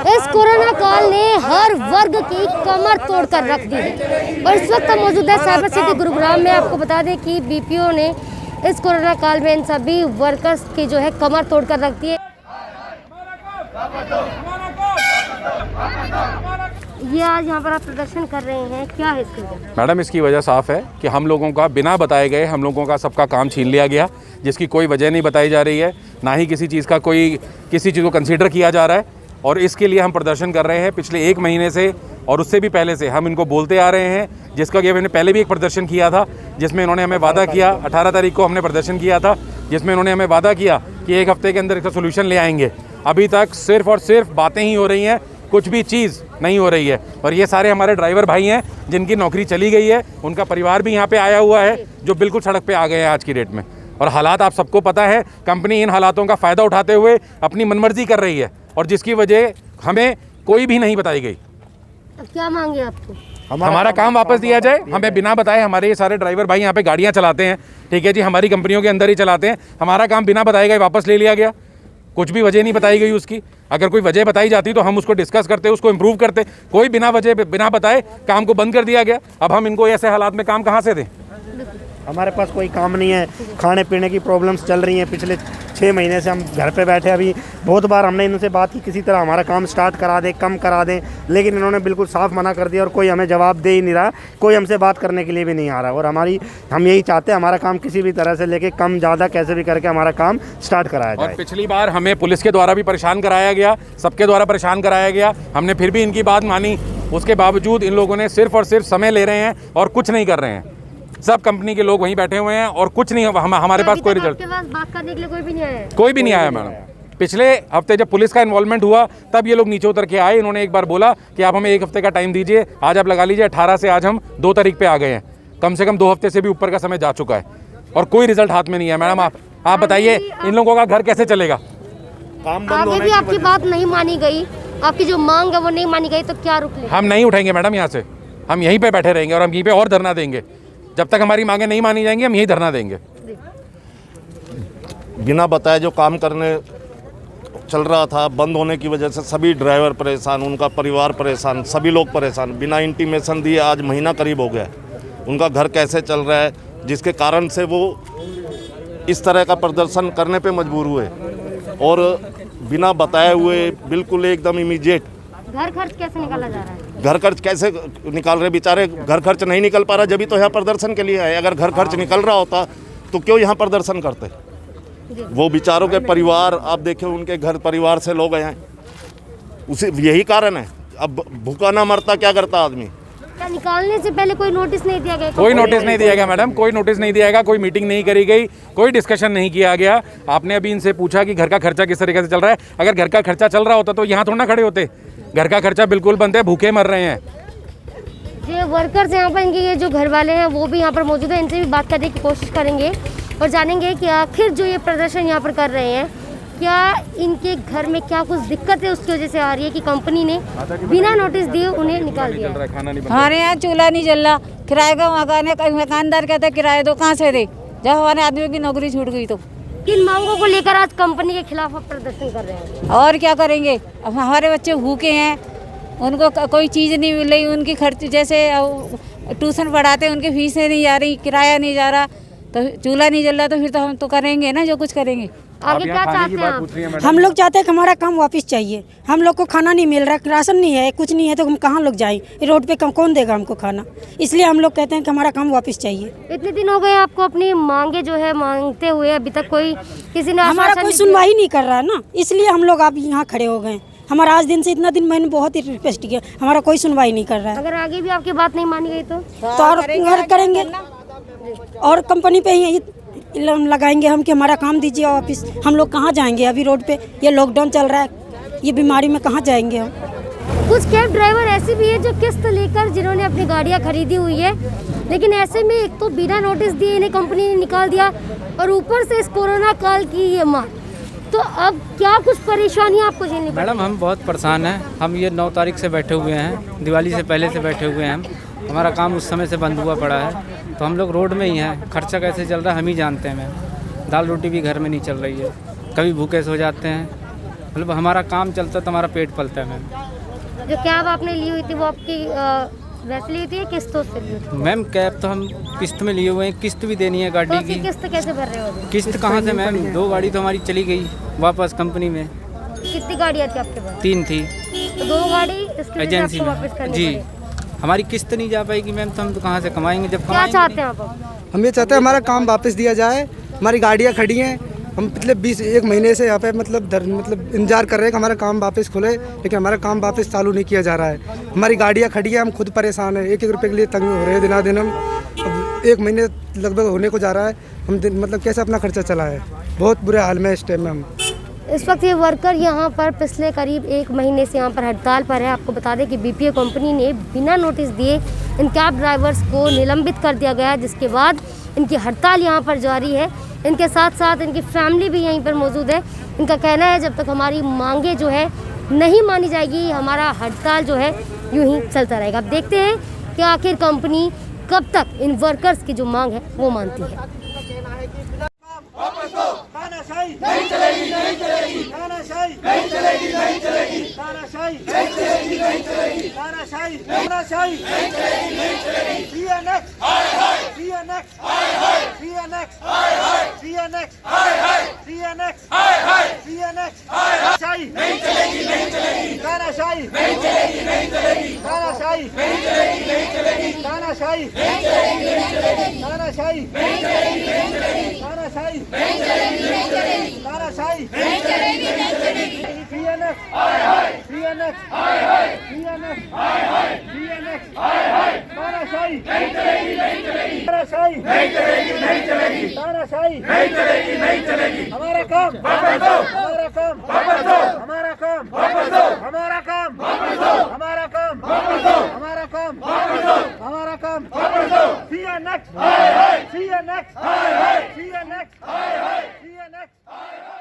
इस कोरोना काल ने हर वर्ग की कमर तोड़कर रख दी है। और इस वक्त हम मौजूद है साइबर सिटी गुरुग्राम में। आपको बता दें कि बीपीओ ने इस कोरोना काल में इन सभी वर्कर्स की जो है कमर तोड़कर रख दी है। ये आज यहाँ पर आप प्रदर्शन कर रहे हैं, क्या है इसकी वजह? मैडम, इसकी वजह साफ है कि हम लोगों का बिना बताए गए हम लोगों का सबका काम छीन लिया गया, जिसकी कोई वजह नहीं बताई जा रही है, ना ही किसी चीज़ को कंसीडर किया जा रहा है। और इसके लिए हम प्रदर्शन कर रहे हैं पिछले 1 महीने से, और उससे भी पहले से हम इनको बोलते आ रहे हैं, जिसका कि हमने पहले भी एक प्रदर्शन किया था, जिसमें इन्होंने हमें वादा किया। 18 तारीख को हमने प्रदर्शन किया था, जिसमें इन्होंने हमें वादा किया कि 1 हफ्ते के अंदर इसका सोल्यूशन ले आएंगे। अभी तक सिर्फ और सिर्फ बातें ही हो रही हैं, कुछ भी चीज़ नहीं हो रही है। और ये सारे हमारे ड्राइवर भाई हैं जिनकी नौकरी चली गई है, उनका परिवार भी यहाँ पे आया हुआ है, जो बिल्कुल सड़क पे आ गए हैं आज की डेट में। और हालात आप सबको पता है, कंपनी इन हालातों का फ़ायदा उठाते हुए अपनी मनमर्जी कर रही है, और जिसकी वजह हमें कोई भी नहीं बताई गई। अब क्या मांगे आपको? हमारा काम वापस दिया जाए, हमें बिना बताए। हमारे ये सारे ड्राइवर भाई यहाँ पे गाड़ियाँ चलाते हैं, ठीक है जी, हमारी कंपनियों के अंदर ही चलाते हैं। हमारा काम बिना बताए गए वापस ले लिया गया, कुछ भी वजह नहीं बताई गई उसकी। अगर कोई वजह बताई जाती तो हम उसको डिस्कस करते, उसको इम्प्रूव करते। कोई बिना वजह बिना बताए काम को बंद कर दिया गया। अब हम इनको ऐसे हालात में काम कहाँ से दें? हमारे पास कोई काम नहीं है, खाने पीने की प्रॉब्लम्स चल रही हैं। पिछले 6 महीने से हम घर पे बैठे। अभी बहुत बार हमने इनसे बात की, किसी तरह हमारा काम स्टार्ट करा दें, कम करा दें, लेकिन इन्होंने बिल्कुल साफ मना कर दिया, और कोई हमें जवाब दे ही नहीं रहा, कोई हमसे बात करने के लिए भी नहीं आ रहा। और हम यही चाहते हैं, हमारा काम किसी भी तरह से लेके कम ज़्यादा कैसे भी करके हमारा काम स्टार्ट कराया जाए। और पिछली बार हमें पुलिस के द्वारा भी परेशान कराया गया, सबके द्वारा परेशान कराया गया, हमने फिर भी इनकी बात मानी। उसके बावजूद इन लोगों ने सिर्फ और सिर्फ समय ले रहे हैं और कुछ नहीं कर रहे हैं। सब कंपनी के लोग वहीं बैठे हुए हैं और कुछ नहीं, हमारे पास कोई रिजल्ट, बात करने के लिए कोई भी नहीं आया? कोई भी नहीं आया मैडम। पिछले हफ्ते जब पुलिस का इन्वॉल्वमेंट हुआ, तब ये लोग नीचे उतर के आए। इन्होंने एक बार बोला कि आप हमें 1 हफ्ते का टाइम दीजिए। आज आप लगा लीजिए 18 से आज हम 2 तारीख पे आ गए हैं। कम से कम 2 हफ्ते से भी ऊपर का समय जा चुका है और कोई रिजल्ट हाथ में नहीं है। मैडम, आप बताइए इन लोगों का घर कैसे चलेगा? आगे भी आपकी बात नहीं मानी गई, आपकी जो मांग है वो नहीं मानी गई, तो क्या रुक ले? हम नहीं उठेंगे मैडम यहाँ से, हम यहीं पे बैठे रहेंगे और हम यहीं पे और धरना देंगे। जब तक हमारी मांगे नहीं मानी जाएंगी, हम यही धरना देंगे। बिना बताए जो काम करने चल रहा था, बंद होने की वजह से सभी ड्राइवर परेशान, उनका परिवार परेशान, सभी लोग परेशान। बिना इंटीमेशन दिए आज महीना करीब हो गया, उनका घर कैसे चल रहा है, जिसके कारण से वो इस तरह का प्रदर्शन करने पे मजबूर हुए। और बिना बताए हुए बिल्कुल एकदम इमीडिएट घर खर्च कैसे निकाला जा रहा है? घर खर्च कैसे निकाल रहे बेचारे? घर खर्च नहीं निकल पा रहा, जब भी तो यहाँ प्रदर्शन के लिए आए। अगर घर खर्च निकल रहा होता तो क्यों यहाँ प्रदर्शन करते? वो बेचारों के परिवार, आप देखें उनके घर परिवार से लोग हैं, उसे यही कारण है। अब भूखा ना मरता क्या करता आदमी? क्या निकालने से पहले कोई नोटिस नहीं दिया गया? कोई नोटिस नहीं दिया गया मैडम, कोई नोटिस नहीं दिया गया, कोई मीटिंग नहीं करी गई, कोई डिस्कशन नहीं किया गया। आपने अभी इनसे पूछा कि घर का खर्चा किस तरीके से चल रहा है। अगर घर का खर्चा चल रहा होता तो यहाँ थोड़ा ना खड़े होते। घर का खर्चा बिल्कुल बंद है, भूखे मर रहे हैं। जो वर्कर्स यहाँ पर, इनके ये जो घर वाले हैं वो भी यहाँ पर मौजूद है, इनसे भी बात करने की कोशिश करेंगे और जानेंगे कि आखिर जो ये प्रदर्शन यहाँ पर कर रहे हैं, क्या इनके घर में क्या कुछ दिक्कत है उसकी वजह से आ रही है कि कंपनी ने बिना नोटिस दिए उन्हें निकाल दिया। हमारे यहाँ चूल्हा नहीं जल रहा, किराए का मकान है, मकानदार कहते किराए दो, कहाँ से दे जब हमारे आदमी की नौकरी छूट गई तो। किन मांगों को लेकर आज कंपनी के खिलाफ आप प्रदर्शन कर रहे हैं? और क्या करेंगे, अब हमारे बच्चे भूखे हैं, उनको कोई चीज़ नहीं मिल रही, उनकी खर्च जैसे ट्यूशन पढ़ाते हैं उनकी फीसें नहीं जा रही, किराया नहीं जा रहा, तो चूल्हा नहीं जल रहा, तो फिर तो हम तो करेंगे ना जो कुछ करेंगे। आगे क्या चाहते हैं आप? हम लोग चाहते हैं कि हमारा काम वापस चाहिए। हम लोग को खाना नहीं मिल रहा, राशन नहीं है, कुछ नहीं है, तो हम कहाँ लोग जाएं? रोड पे कौन देगा हमको खाना? इसलिए हम लोग कहते हैं कि हमारा काम वापस चाहिए। इतने दिन हो गए आपको अपनी मांगे जो है मांगते हुए, अभी तक किसी ने हमारा कोई सुनवाई नहीं कर रहा है ना, इसलिए हम लोग अब यहाँ खड़े हो गए। हमारा आज दिन से इतना दिन मैंने बहुत ही रिक्वेस्ट किया, हमारा कोई सुनवाई नहीं कर रहा है। अगर आगे भी आपकी बात नहीं मानी गई तो और करेंगे और कंपनी पे ही लगाएंगे हम कि हमारा काम दीजिए वापस। हम लोग कहाँ जाएंगे? अभी रोड पे ये लॉकडाउन चल रहा है, ये बीमारी में कहाँ जाएंगे हम? कुछ कैब ड्राइवर ऐसे भी है जो किस्त लेकर जिन्होंने अपनी गाड़ियाँ खरीदी हुई है, लेकिन ऐसे में एक तो बिना नोटिस दिए इन्हें कंपनी ने निकाल दिया और ऊपर से इस कोरोना काल की ये मार। तो अब क्या कुछ परेशानियाँ आपको झेलनी पड़ी? मैडम, हम बहुत परेशान हैं। हम ये 9 तारीख से बैठे हुए हैं, दिवाली से पहले से बैठे हुए हैं। हमारा काम उस समय से बंद हुआ पड़ा है, तो हम लोग रोड में ही हैं। खर्चा कैसे चल रहा है हम ही जानते हैं मैम। दाल रोटी भी घर में नहीं चल रही है, कभी भूखे सो जाते हैं, मतलब हमारा काम चलता तो हमारा पेट पलता है मैम। जो कैब आपने ली हुई थी वो आपकी वैसे ली थी या किस्तों से ली हुई थी? मैम कैब तो हम किस्त में लिए हुए हैं, किस्त भी देनी है तो गाड़ी आपकी की। किस्त कैसे भर रहे हो अभी? किस्त कहाँ से मैम, 2 गाड़ी तो हमारी चली गई वापस कंपनी में। कितनी गाड़ियाँ थी आपके पास? 3 थी तो 2 गाड़ी इसके लिए एजेंसी आपको में वापस करनी जी। पड़ेगी। हमारी किस्त नहीं जा पाएगी मैम, तो हम तो कहाँ से कमाएंगे जब क्या कमाएंगे चाहते हैं आप? हम ये चाहते हैं हमारा काम वापस दिया जाए। हमारी गाड़ियाँ खड़ी हैं, हम पिछले 21 महीने से यहाँ पे मतलब इंतजार कर रहे हैं कि हमारा काम वापस खुले, लेकिन हमारा काम वापस चालू नहीं किया जा रहा है। हमारी गाड़ियाँ खड़ी हैं, हम खुद परेशान हैं, 1-1 रुपये के लिए तंग हो रहे हैं दिनादिन। हम अब 1 महीने लगभग होने को जा रहा है, हम मतलब कैसे अपना खर्चा चलाएं। बहुत बुरे हाल में इस टाइम में हम। इस वक्त ये वर्कर यहाँ पर पिछले करीब 1 महीने से यहाँ पर हड़ताल पर है। आपको बता दें कि बीपीओ कंपनी ने बिना नोटिस दिए इन कैब ड्राइवर्स को निलंबित कर दिया गया, जिसके बाद इनकी हड़ताल यहाँ पर जारी है। इनके साथ साथ इनकी फैमिली भी यहीं पर मौजूद है। इनका कहना है जब तक हमारी मांगे जो है नहीं मानी जाएगी, हमारा हड़ताल जो है यूं ही चलता रहेगा। अब देखते हैं कि आखिर कंपनी कब तक इन वर्कर्स की जो मांग है वो मानती है। तानाशाही नहीं चलेगी, नहीं चलेगी। तानाशाही नहीं चलेगी, नहीं चलेगी। तानाशाही नहीं चलेगी, नहीं चलेगी। तानाशाही तानाशाही नहीं चलेगी, नहीं चलेगी। सीएनएक्स हाय हाय, सीएनएक्स हाय हाय, सीएनएक्स हाय हाय, सीएनएक्स हाय हाय, सीएनएक्स हाय हाय, सीएनएक्स हाय हाय। तानाशाही नहीं चलेगी, नहीं चलेगी। तानाशाही नहीं चलेगी, नहीं चलेगी। तानाशाही नहीं चलेगी, नहीं चलेगी। तानाशाही नहीं चलेगी, नहीं चलेगी। तानाशाही नहीं चलेगी, नहीं चलेगी। तानाशाही नहीं चलेगी, नहीं चलेगी। तानाशाही नहीं चलेगी, नहीं चलेगी। सीएनएक्स हाय हाय, सीएनएक्स हाय हाय, सीएनएक्स हाय हाय, सीएनएक्स हाय हाय। तानाशाही नहीं चलेगी, नहीं चलेगी। तानाशाही नहीं चलेगी, नहीं चलेगी। तानाशाही नहीं चलेगी, नहीं चलेगी। हमारा काम वापस दो, हमारा काम वापस दो, हमारा काम वापस दो, हमारा काम वापस दो, हमारा काम वापस दो, हमारा काम वापस दो, हमारा काम वापस दो। सीएनएक्स हाय हाय, सीएनएक्स हाय हाय, सीएनएक्स हाय हाय, सीएनएक्स हाय हाय।